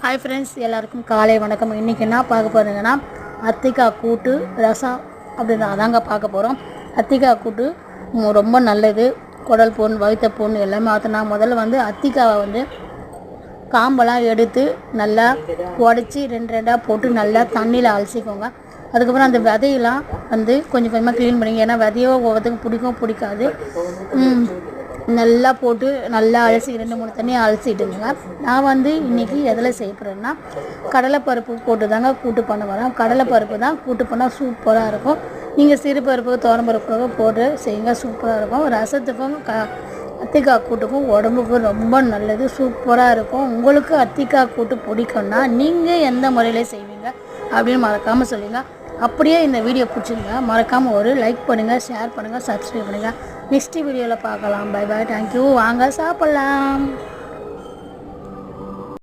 Hi friends, எல்லாருக்கும் காலை வணக்கம். இன்றைக்கி என்ன பார்க்க போகிறீங்கன்னா அத்திக்காய் கூட்டு ரசம் அப்படின்னு அதாங்க பார்க்க போகிறோம். அத்திக்காய் கூட்டு ரொம்ப நல்லது. குடல் புண், வயிற்று புண் எல்லாமே ஆற்றினா முதல்ல அத்திக்காவை காம்பெல்லாம் எடுத்து நல்லா உடச்சி ரெண்டாக போட்டு நல்லா தண்ணியில் அலசிக்கோங்க. அதுக்கப்புறம் அந்த விதையெல்லாம் கொஞ்சம் கொஞ்சமாக க்ளீன் பண்ணிங்க. ஏன்னா விதையோ ஒவ்வொருத்துக்கும் பிடிக்காது. நல்லா போட்டு நல்லா அலசி 2-3 தண்ணி அலசிட்டுங்க. நான் இன்றைக்கி எதில் செய்ய போகிறேன்னா கடலைப்பருப்பு போட்டு தாங்க கூட்டு பண்ண வரேன். கடலைப்பருப்பு தான் கூட்டு பண்ணால் சூப்பராக இருக்கும். நீங்கள் சிறுபருப்பு துவரம்பருப்பு போட்டு செய்யுங்க, சூப்பராக இருக்கும். ரசத்துக்கும் அத்திக்காய் கூட்டுக்கும் உடம்புக்கு ரொம்ப நல்லது, சூப்பராக இருக்கும். உங்களுக்கு அத்திக்காய் கூட்டு பிடிக்கும்னா நீங்கள் எந்த முறையில் செய்வீங்க அப்படின்னு மறக்காமல் சொல்லுங்கள். அப்படியே இந்த வீடியோ பிடிச்சிருங்க, மறக்காமல் ஒரு லைக் பண்ணுங்கள், ஷேர் பண்ணுங்கள், சப்ஸ்கிரைப் பண்ணுங்கள். நெக்ஸ்ட் வீடியோவில் பார்க்கலாம். Bye bye, thank you. வாங்க சாப்பிட்லாம்.